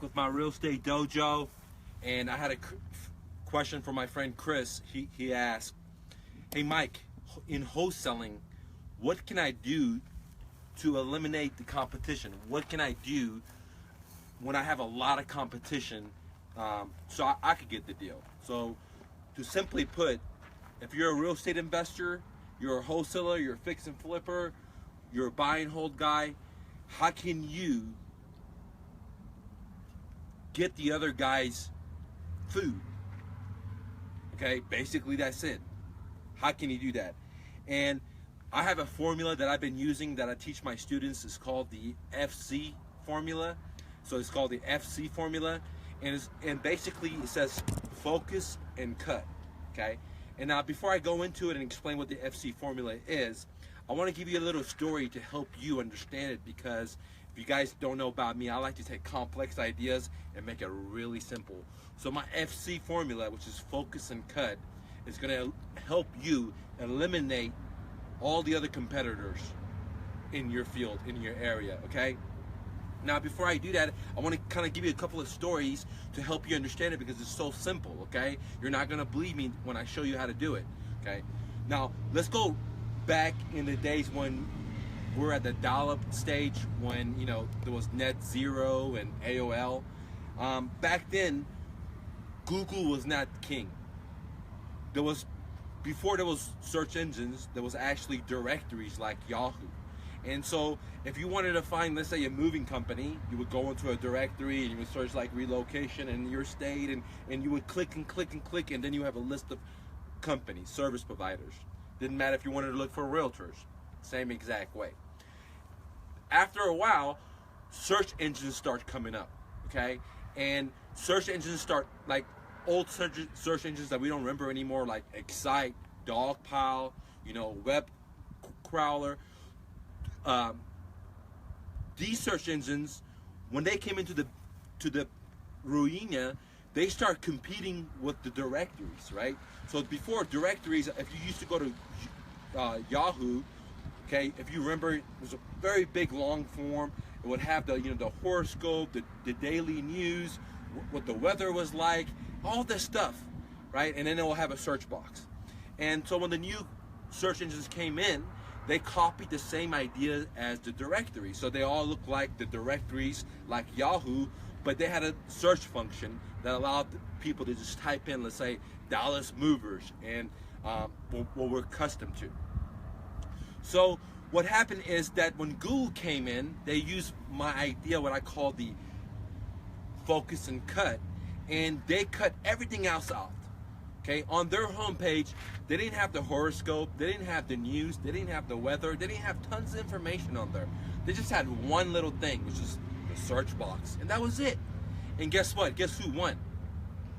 With my real estate dojo, and I had a question for my friend Chris. He asked, "Hey Mike, in wholesaling, what can I do to eliminate the competition? What can I do when I have a lot of competition so I could get the deal?" So, to simply put, if you're a real estate investor, you're a wholesaler, you're a fix and flipper, you're a buy and hold guy, how can you get the other guy's food? Okay, basically that's it. How can you do that? And I have a formula that I've been using that I teach my students. It's called the FC formula. So it's called the FC formula, and basically it says focus and cut. Okay, and now before I go into it and explain what the FC formula is, I want to give you a little story to help you understand it, because if you guys don't know about me, I like to take complex ideas and make it really simple. So my FC formula, which is focus and cut, is going to help you eliminate all the other competitors in your field, in your area, okay? Now, before I do that, I want to kind of give you a couple of stories to help you understand it, because it's so simple, okay? You're not going to believe me when I show you how to do it, okay? Now, let's go back in the days when we're at the dial-up stage, when, you know, there was Net Zero and AOL. Back then, Google was not king. Before there was search engines, there was actually directories like Yahoo. And so if you wanted to find, let's say, a moving company, you would go into a directory and you would search like relocation in your state, and you would click and click and click, and then you have a list of companies, service providers. Didn't matter if you wanted to look for realtors, same exact way. After a while, search engines start coming up, okay? And search engines start, like old search engines that we don't remember anymore, like Excite, Dogpile, you know, Web Crawler. These search engines, when they came into the arena, they start competing with the directories, right? So before directories, if you used to go to Yahoo, okay, if you remember, it was a very big long form. It would have the, you know, the horoscope, the daily news, what the weather was like, all this stuff, right? And then it will have a search box. And so when the new search engines came in, they copied the same idea as the directory. So they all look like the directories, like Yahoo, but they had a search function that allowed people to just type in, let's say, Dallas movers, and what we're accustomed to. So what happened is that when Google came in, they used my idea, what I call the focus and cut, and they cut everything else out. Okay, on their homepage, they didn't have the horoscope, they didn't have the news, they didn't have the weather, they didn't have tons of information on there. They just had one little thing, which is the search box, and that was it. And guess what? Guess who won?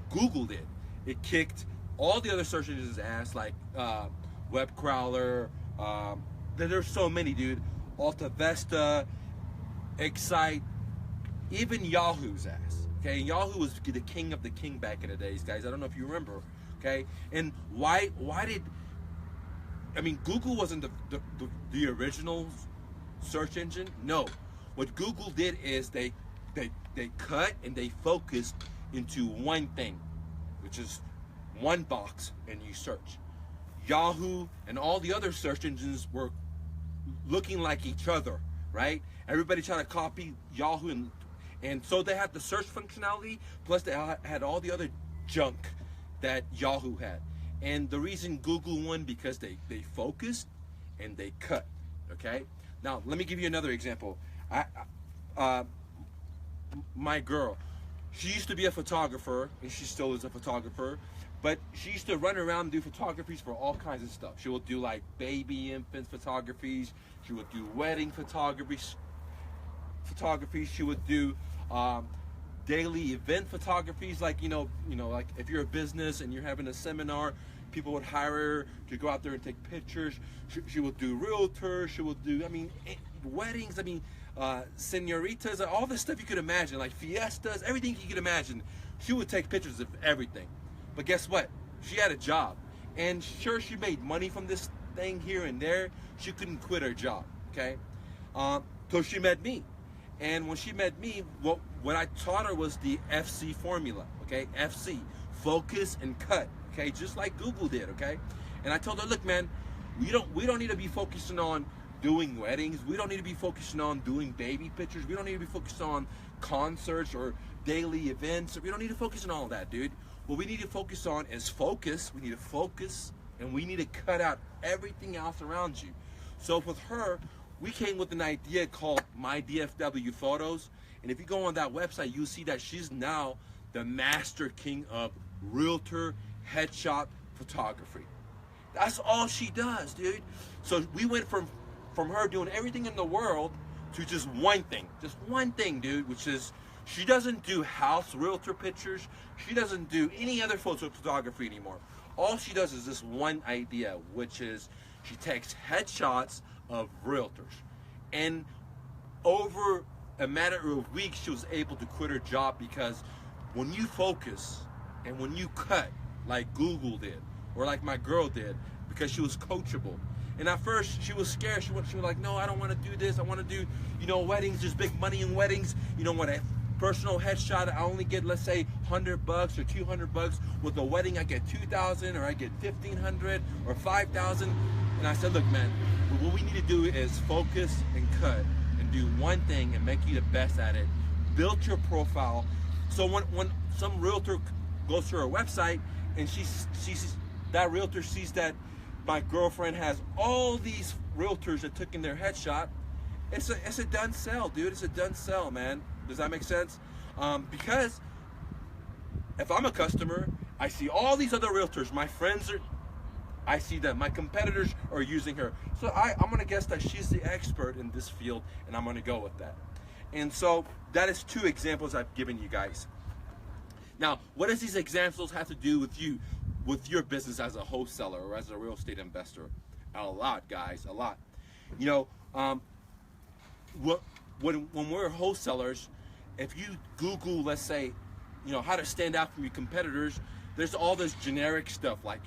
Google did. It kicked all the other search engines' ass, like Web Crawler. There's so many, dude. Alta Vesta, Excite, even Yahoo's ass. Okay, Yahoo was the king of the king back in the days, guys. I don't know if you remember. Okay, and why did, I mean, Google wasn't the original search engine. No, what Google did is they cut and they focused into one thing, which is one box, and you search. Yahoo and all the other search engines were looking like each other, right? Everybody tried to copy Yahoo, and so they had the search functionality, plus they had all the other junk that Yahoo had. And the reason Google won, because they focused and they cut, okay? Now, let me give you another example. My girl, she used to be a photographer, and she still is a photographer, but she used to run around and do photographies for all kinds of stuff. She would do like baby, infant photographies. She would do wedding photographies. She would do daily event photographies, like, you know, like if you're a business and you're having a seminar, people would hire her to go out there and take pictures. She would do realtors. She would do, I mean, weddings. I mean, senoritas, all the stuff you could imagine, like fiestas, everything you could imagine. She would take pictures of everything. But guess what? She had a job, and sure, she made money from this thing here and there. She couldn't quit her job, okay? So she met me, and when she met me, what I taught her was the FC formula, okay? FC, focus and cut, okay? Just like Google did, okay? And I told her, look, man, we don't need to be focusing on doing weddings. We don't need to be focusing on doing baby pictures. We don't need to be focused on concerts or daily events. We don't need to focus on all that, dude. What we need to focus on is focus. We need to focus, and we need to cut out everything else around you. So with her, we came with an idea called My DFW Photos. And if you go on that website, you'll see that she's now the master king of realtor headshot photography. That's all she does, dude. So we went from her doing everything in the world to just one thing, dude, which is she doesn't do house realtor pictures. She doesn't do any other photography anymore. All she does is this one idea, which is she takes headshots of realtors. And over a matter of weeks, she was able to quit her job, because when you focus and when you cut, like Google did, or like my girl did, because she was coachable. And at first, she was scared. She was like, no, I don't want to do this. I want to do, weddings. There's big money in weddings. When a personal headshot, I only get, let's say, $100 or $200. With a wedding, I get $2,000, or I get $1,500 or $5,000. And I said, look, man, what we need to do is focus and cut and do one thing and make you the best at it. Build your profile. So when some realtor goes to her website and that realtor sees that my girlfriend has all these realtors that took in their headshot, it's a done sell, dude. It's a done sell, man. Does that make sense? Because if I'm a customer, I see all these other realtors. My friends I see them. My competitors are using her. So I'm gonna guess that she's the expert in this field, and I'm gonna go with that. And so that is 2 examples I've given you guys. Now, what does these examples have to do with you, with your business as a wholesaler or as a real estate investor? A lot, guys, a lot. When we're wholesalers, if you Google, let's say, how to stand out from your competitors, there's all this generic stuff like,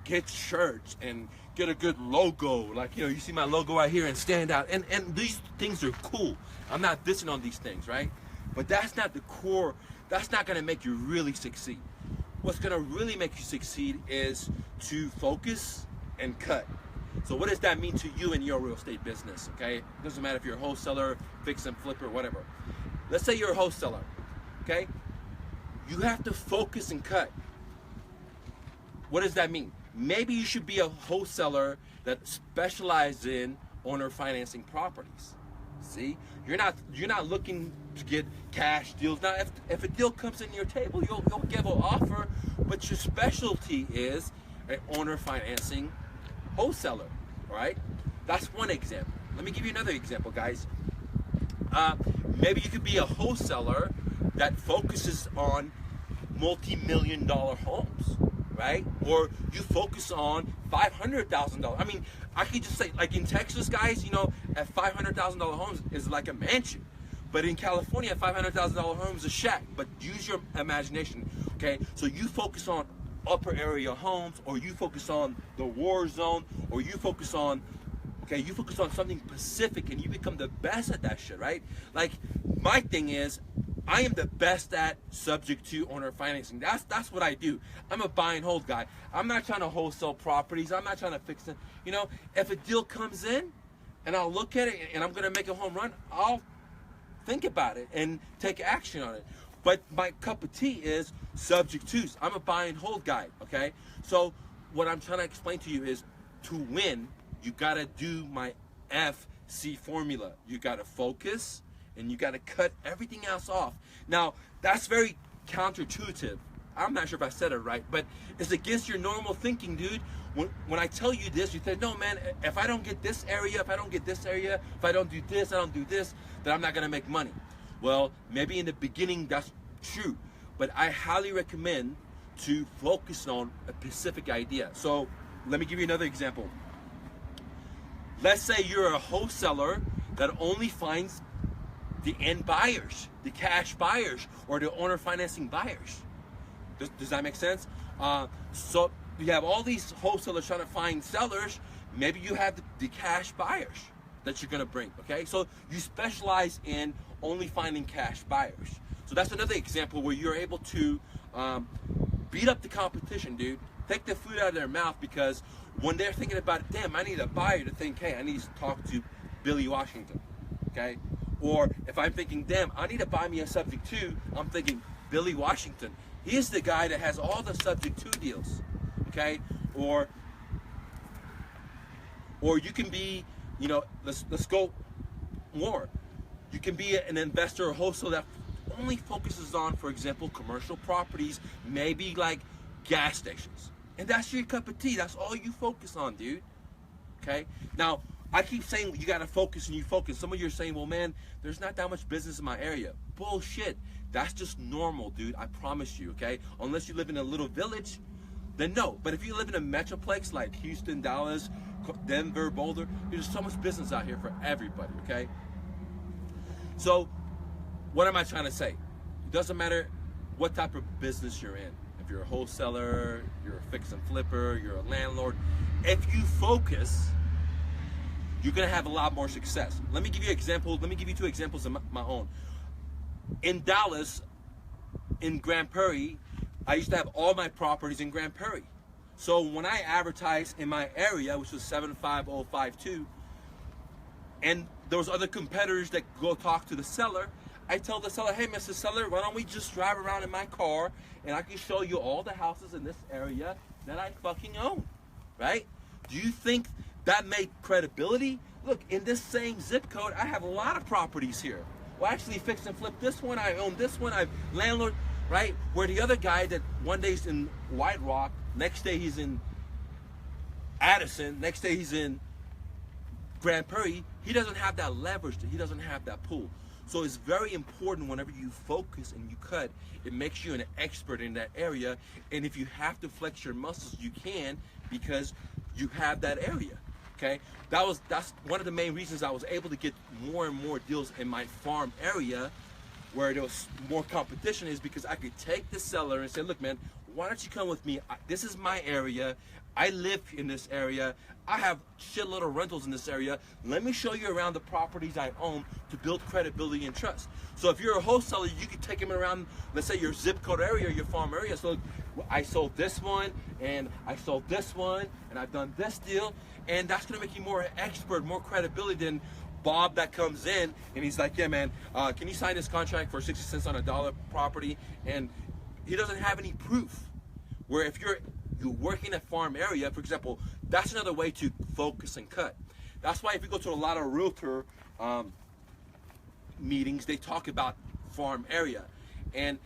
get shirts and get a good logo. Like, you see my logo right here and stand out. And these things are cool. I'm not dissing on these things, right? But that's not the core. That's not going to make you really succeed. What's going to really make you succeed is to focus and cut. So what does that mean to you in your real estate business, okay? It doesn't matter if you're a wholesaler, fix and flipper, whatever. Let's say you're a wholesaler, okay? You have to focus and cut. What does that mean? Maybe you should be a wholesaler that specializes in owner financing properties. See, you're not looking to get cash deals. Now, if a deal comes in your table, you'll give an offer, but your specialty is an owner financing wholesaler, right? That's one example. Let me give you another example, guys. Maybe you could be a wholesaler that focuses on multi-million-dollar homes, right? Or you focus on $500,000. I mean, I could just say, like in Texas, guys, at $500,000 homes is like a mansion. But in California, a $500,000 home is a shack. But use your imagination, okay? So you focus on upper area homes, or you focus on the war zone, or you focus on something specific, and you become the best at that shit, right? Like, my thing is, I am the best at subject to owner financing. That's what I do. I'm a buy and hold guy. I'm not trying to wholesale properties. I'm not trying to fix them. If a deal comes in and I'll look at it and I'm gonna make a home run, I'll think about it and take action on it. But my cup of tea is subject to's. I'm a buy and hold guy, okay? So what I'm trying to explain to you is, to win, you gotta do my FC formula. You gotta focus, and you got to cut everything else off. Now, that's very counterintuitive. I'm not sure if I said it right, but it's against your normal thinking, dude. When I tell you this, you say, no, man, if I don't get this area, if I don't get this area, if I don't do this, I don't do this, then I'm not going to make money. Well, maybe in the beginning that's true, but I highly recommend to focus on a specific idea. So let me give you another example. Let's say you're a wholesaler that only finds the end buyers, the cash buyers, or the owner financing buyers. Does that make sense? So you have all these wholesalers trying to find sellers. Maybe you have the cash buyers that you're gonna bring, okay? So you specialize in only finding cash buyers. So that's another example where you're able to beat up the competition, dude. Take the food out of their mouth, because when they're thinking about, damn, I need a buyer, to think, hey, I need to talk to Billy Washington, okay? Or if I'm thinking, damn, I need to buy me a subject to, I'm thinking Billy Washington. He's the guy that has all the subject to deals, okay? Or you can be, you know, let's go more. You can be an investor or wholesaler that only focuses on, for example, commercial properties, maybe like gas stations. And that's your cup of tea. That's all you focus on, dude. Okay? Now, I keep saying you gotta focus and you focus. Some of you are saying, well, man, there's not that much business in my area. Bullshit. That's just normal, dude. I promise you, okay? Unless you live in a little village, then no. But if you live in a metroplex like Houston, Dallas, Denver, Boulder, there's so much business out here for everybody, okay? So, what am I trying to say? It doesn't matter what type of business you're in. If you're a wholesaler, you're a fix and flipper, you're a landlord, if you focus, you're gonna have a lot more success. Let me give you examples. Let me give you 2 examples of my own. In Dallas, in Grand Prairie, I used to have all my properties in Grand Prairie. So when I advertised in my area, which was 75052, and there was other competitors that go talk to the seller, I tell the seller, hey, Mr. Seller, why don't we just drive around in my car and I can show you all the houses in this area that I fucking own, right? Do you think that made credibility? Look, in this same zip code, I have a lot of properties here. Well, actually, fix and flip this one. I own this one. I'm landlord, right? Where the other guy that one day's in White Rock, next day he's in Addison, next day he's in Grand Prairie, he doesn't have that leverage, he doesn't have that pull. So it's very important whenever you focus and you cut, it makes you an expert in that area. And if you have to flex your muscles, you can, because you have that area. Okay, that's one of the main reasons I was able to get more and more deals in my farm area where there was more competition, is because I could take the seller and say, look, man, why don't you come with me? This is my area. I live in this area. I have shitload of rentals in this area. Let me show you around the properties I own to build credibility and trust. So if you're a wholesaler, you can take them around, let's say your zip code area, your farm area. So I sold this one, and I sold this one, and I've done this deal. And that's gonna make you more expert, more credibility than Bob that comes in and he's like, yeah, man, can you sign this contract for 60 cents on a dollar property? And he doesn't have any proof. Where if you're working a farm area, for example, that's another way to focus and cut. That's why if you go to a lot of realtor meetings, they talk about farm area. And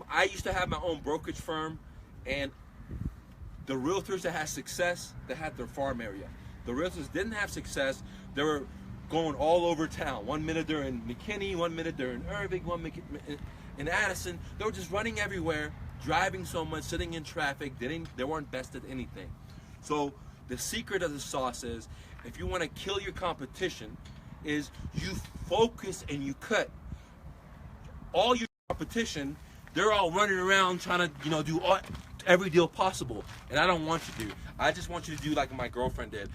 I used to have my own brokerage firm, and the realtors that had success, they had their farm area. The realtors didn't have success, they were going all over town. 1 minute they're in McKinney, 1 minute they're in Irving, 1 minute in Addison. They were just running everywhere, driving so much, sitting in traffic. They weren't best at anything. So the secret of the sauce is, if you want to kill your competition, is you focus and you cut. All your competition, they're all running around trying to, do every deal possible. And I don't want you to. I just want you to do like my girlfriend did.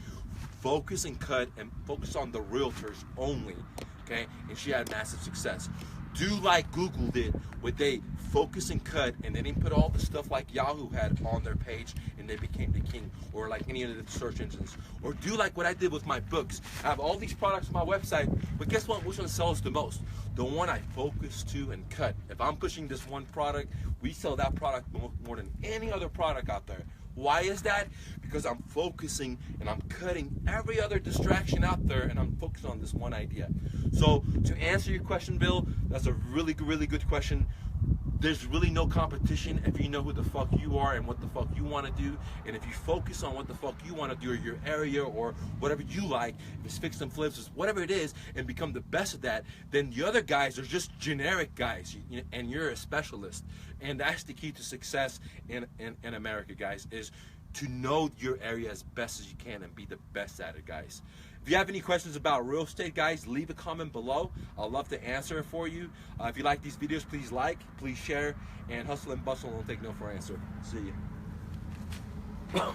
Focus and cut, and focus on the realtors only, okay? And she had massive success. Do like Google did, where they focus and cut, and they didn't put all the stuff like Yahoo had on their page, and they became the king, or like any of the search engines. Or do like what I did with my books. I have all these products on my website, but guess what? Which one sells the most? The one I focus to and cut. If I'm pushing this one product, we sell that product more than any other product out there. Why is that? Because I'm focusing and I'm cutting every other distraction out there, and I'm focused on this one idea. So to answer your question, Bill, that's a really good question. There's really no competition if you know who the fuck you are and what the fuck you want to do. And if you focus on what the fuck you want to do, or your area, or whatever you like, if it's fix and flips, whatever it is, and become the best at that, then the other guys are just generic guys, and you're a specialist. And that's the key to success in America, guys, is to know your area as best as you can and be the best at it, guys. If you have any questions about real estate, guys, leave a comment below. I'd love to answer it for you. If you like these videos, please like, please share, and hustle and bustle, don't take no for an answer. See you.